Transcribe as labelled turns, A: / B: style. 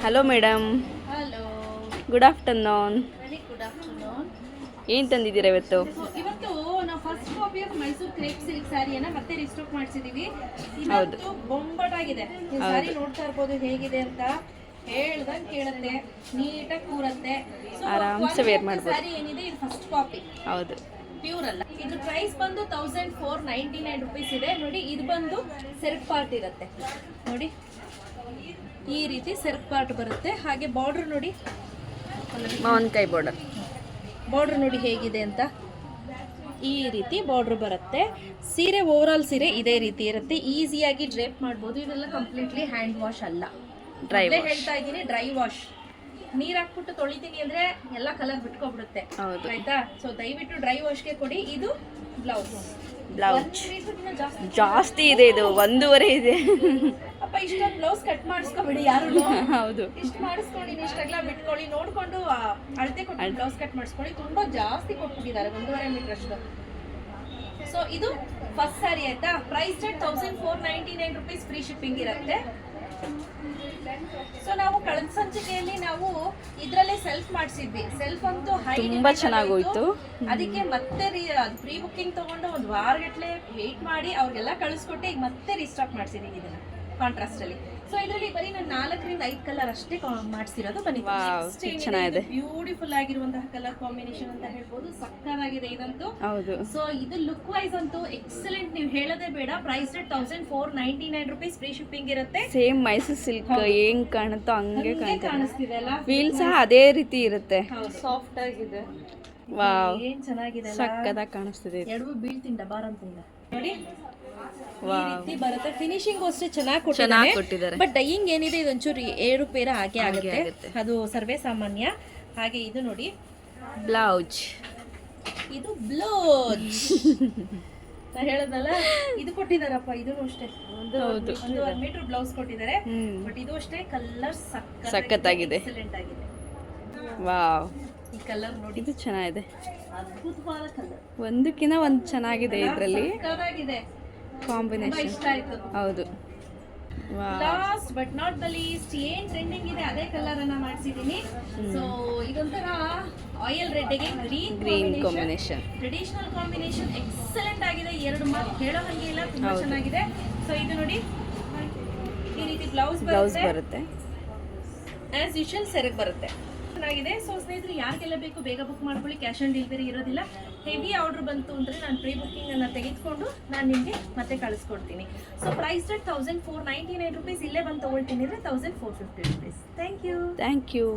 A: Hello madam,
B: hello,
A: good afternoon.
B: Very good afternoon.
A: ಏನು ತಂದಿದ್ದೀರಾ ಇವತ್ತು?
B: ಇವತ್ತು ನಾವು first copy of Mysore crepe silk ಸ್ಯಾರಿಯನ್ನ ಮತ್ತೆ ರಿಸ್ಟಾಕ್ ಮಾಡಿಸಿದೀವಿ.
A: ಹೌದು.
B: ಇದಂತೂ ಬೊಂಬಟಾಗಿದೆ. ಈ ಸ್ಯಾರಿ ನೋಡ್ತಾ ಇರ್ಬೋದು ಹೇಗಿದೆ ಅಂತ. ಹೇಳ್ದಂಗೆ ಕೇಳುತ್ತೆ, ನೀಟಾಗಿ ಕೂರತ್ತೆ.
A: ಆರಾಮ್ಸೆ ವೇರ್ ಮಾಡ್ಬೋದು.
B: ಸ್ಯಾರಿ ಏನಿದೆ ಇದು ಫಸ್ಟ್ ಕಾಪಿ,
A: ಹೌದು.
B: ಪ್ಯೂರ್ ಅಲ್ಲ. ಇದು ಪ್ರೈಸ್ ಬಂದು 1499 ರುಪೀಸ್ ಇದೆ. ನೋಡಿ, ಇದು ಬಂದು ಸೆಲ್ಫ್ ಪಾರ್ಟ್ ಇರುತ್ತೆ. ನೋಡಿ, ಈ ರೀತಿ ಸೆಲ್ಫ್ ಪಾರ್ಟ್ ಬರುತ್ತೆ. ಹಾಗೆ ಬಾರ್ಡರ್ ನೋಡಿ,
A: ಮಾವಿನಕಾಯಿ ಬಾರ್ಡರ್.
B: ಬಾರ್ಡರ್ ನೋಡಿ ಹೇಗಿದೆ ಅಂತ. ಈ ರೀತಿ ಬಾರ್ಡರ್ ಬರುತ್ತೆ. ಸೀರೆ ಓವರಾಲ್ ಸೀರೆ ಇದೇ ರೀತಿ ಇರುತ್ತೆ. ಈಸಿಯಾಗಿ ಡ್ರೇಪ್ ಮಾಡ್ಬೋದು. ಇದೆಲ್ಲ ಕಂಪ್ಲೀಟ್ಲಿ ಹ್ಯಾಂಡ್ ವಾಶ್ ಅಲ್ಲ,
A: ಡ್ರೈ ವಾಶ್.
B: ಹೇಳ್ತಾ ಇದ್ದೀನಿ, ಡ್ರೈ ವಾಶ್. ನೀರ್ ಹಾಕ್ಬಿಟ್ಟು ತೊಳಿತೀನಿ ಅಂದ್ರೆ ಎಲ್ಲ ಕಲರ್ ಬಿಟ್ಕೊಬಿಡುತ್ತೆ,
A: ಹೌದು.
B: ಆಯ್ತಾ? ಸೊ ದಯವಿಟ್ಟು ಡ್ರೈ ವಾಶ್ಗೆ ಕೊಡಿ. ಇದು ಬ್ಲೌಸ್.
A: ಬ್ಲೌಸ್ ಜಾಸ್ತಿ ಇದೆ, ಇದು 1.5 ಇದೆ.
B: ಅಪ್ಪ, ಇಷ್ಟೊಂದು ಬ್ಲೌಸ್ ಕಟ್ ಮಾಡಿಸ್ಕೊಬಿಡಿ ಯಾರು.
A: ಹೌದು.
B: ಇಷ್ಟು ಮಾಡಿಸ್ಕೊಂಡು ಇಷ್ಟೆಲ್ಲ ಬಿಟ್ಕೊಳ್ಳಿ, ನೋಡ್ಕೊಂಡು ಅಳತೆ ಕೊಟ್ಟು ಬ್ಲೌಸ್ ಕಟ್ ಮಾಡಿಸ್ಕೊಳ್ಳಿ. ತುಂಬಾ ಜಾಸ್ತಿ ಕೊಟ್ಬಿಟ್ಟಿದ್ದಾರೆ, 1.5 ಮೀಟರ್ ಅಷ್ಟು. ಸೊ ಇದು ಫಸ್ಟ್ ಸ್ಯಾರಿ ಆಯ್ತಾ. Price rate 1499 rupees, free shipping ಇರುತ್ತೆ. ಸೊ ನಾವು ಕಳೆದ ಸಂಚಿಕೆಯಲ್ಲಿ ನಾವು ಇದ್ರಲ್ಲೇ ಸೆಲ್ಫ್ ಮಾಡಿಸಿದ್ವಿ. ಸೆಲ್ಫ್ ಅಂತೂ
A: ತುಂಬಾ ಚೆನ್ನಾಗೋಯ್ತು.
B: ಅದಕ್ಕೆ ಮತ್ತೆ ಪ್ರೀ ಬುಕ್ಕಿಂಗ್ ತಗೊಂಡು ಒಂದು ವಾರಗಟ್ಲೆ ವೇಟ್ ಮಾಡಿ ಅವ್ರಿಗೆಲ್ಲ ಕಳಿಸ್ಕೊಟ್ಟು ಈಗ ಮತ್ತೆ ರೀಸ್ಟಾಕ್ ಮಾಡಿಸಿದೀನಿ ಇದನ್ನ ಕಾಂಟ್ರಾಸ್ಟ್ ಅಲ್ಲಿ. ಸೊ ಇದರಲ್ಲಿ ಬರೀ ನಾನು 4ರಿಂದ 5 ಕಲರ್ ಅಷ್ಟೇ ಮಾಡಿಸಿರೋದು. ಬನ್ನಿ,
A: ಚೆನ್ನಾಗಿದೆ.
B: ಬ್ಯೂಟಿಫುಲ್ ಆಗಿರುವಂತಹ ಕಲರ್ ಕಾಂಬಿನೇಷನ್ ಅಂತ ಹೇಳ್ಬೋದು. ಸಕ್ಕತ್ತಾಗಿದೆ ಇದಂತೂ.
A: ಹೌದು.
B: ಸೊ ಇದು ಲುಕ್ ವೈಸ್ ಅಂತೂ ಎಕ್ಸಲೆಂಟ್, ನೀವು ಹೇಳೋದೇ ಬೇಡ. Price rate 1499 rupees, free shipping ಇರುತ್ತೆ.
A: ಸೇಮ್ ಮೈಸೂರು ಸಿಲ್ಕ್ ಹೆಂಗ್ ಕಾಣುತ್ತೋ ಹಂಗೆ
B: ಕಾಣಿಸ್ತಿದೆ ಅಲ್ಲ.
A: ಫೀಲ್ ಸಹ ಅದೇ ರೀತಿ ಇರುತ್ತೆ.
B: ಸಾಫ್ಟ್ ಆಗಿದೆ.
A: ವಾವ್,
B: ಏನ್ ಚೆನ್ನಾಗಿದೆ,
A: ಸಕ್ಕತ್ತಾಗಿ ಕಾಣಿಸ್ತಿದೆ.
B: ಎಡವು ಬೀಳ್ತೀನಿ ಡಬಾರ್ ಅಂತ ನೋಡಿ. ಈ
A: ವಾವ್,
B: ರೀತಿ ಬರುತ್ತೆ. ಫಿನಿಶಿಂಗ್ ಅಷ್ಟೇ ಚೆನ್ನಾಗಿ
A: ಕೊಟ್ಟಿದ್ದಾರೆ.
B: ಬಟ್ ಡೈಯಿಂಗ್ ಏನಿದೆ ಇದೊಂಚೂರು ಏರುಪೇರ ಹಾಗೆ
A: ಆಗುತ್ತೆ.
B: ಆಗುತ್ತೆ, ಅದು ಸರ್ವೇ ಸಾಮಾನ್ಯ. ಹಾಗೆ ಇದು ನೋಡಿ,
A: ಬ್ಲೌಸ್.
B: ಇದು ಬ್ಲೌಸ್. ನಾ ಹೇಳದಲ್ಲ, ಇದು ಕೊಟ್ಟಿದಾರಪ್ಪ. ಇದು ಅಷ್ಟೇ, 1.5 ಮೀಟರ್ ಬ್ಲೌಸ್ ಕೊಟ್ಟಿದ್ದಾರೆ. ಬಟ್ ಇದು ಅಷ್ಟೇ, ಕಲರ್
A: ಸಖತ್ತಾಗಿದೆ.
B: ಎಕ್ಸಲೆಂಟ್ ಆಗಿದೆ.
A: ವಾವ್,
B: ಈ ಕಲರ್ ನೋಡಿ,
A: ಇದು ಚೆನ್ನಾಗಿದೆ.
B: ಅದ್ಭುತವಾದ ಕಲರ್,
A: ಒಂದಕ್ಕಿಂತ ಒಂದು ಚೆನ್ನಾಗಿದೆ ಇದರಲ್ಲಿ
B: ಸಕ್ಕತ್ತಾಗಿದೆ.
A: ಕಾಂಬಿನೇಷನ್.
B: ಇಷ್ಟ ಆಯ್ತು.
A: ಹೌದು. Wow,
B: last but not the least, ಏನ್ ಟ್ರೆಂಡಿಂಗ್ ಇದೆ ಅದೇ ಕಲರ್ ಅನ್ನ ಮಾಡಿಸಿದೀನಿ. ಸೊ ಇದೊಂಥರ ಆಯಿಲ್ ರೆಡ್ಗೆ green
A: combination.
B: Traditional combination excellent ಆಗಿದೆ. ಎರಡು ಮಾತು ಹೇಳೋ ಹಂಗೆ ಇಲ್ಲ, ತುಂಬಾ ಚೆನ್ನಾಗಿದೆ. ಸೊ ಇದು ನೋಡಿ, ಈ ರೀತಿ ಬ್ಲೌಸ್
A: ಬರುತ್ತೆ.
B: ಆಸ್ ಯೂಶುವಲ್ ಸೆರಗ್ ಬರುತ್ತೆ. ಚೆನ್ನಾಗಿದೆ. ಸೊ ಸ್ನೇಹಿತರೆ, ಯಾರಿಗೆಲ್ಲ ಬೇಕು ಬೇಗ ಬುಕ್ ಮಾಡ್ಕೊಳ್ಳಿ. ಕ್ಯಾಶ್ ಆನ್ ಡೆಲಿವರಿ ಇರೋದಿಲ್ಲ. ಹೆವಿ ಆರ್ಡರ್ ಬಂತು ಅಂದರೆ ನಾನು ಪ್ರೀ ಬುಕ್ಕಿಂಗ್ ಅನ್ನು ತೆಗೆದುಕೊಂಡು ನಾನು ನಿಮಗೆ ಮತ್ತೆ ಕಳಿಸ್ಕೊಡ್ತೀನಿ. So price rate 1499 rupees. ಇಲ್ಲೇ ಬಂದು ತೊಗೊಳ್ತೀನಿ ಅಂದರೆ 1450 ರುಪೀಸ್. Thank you.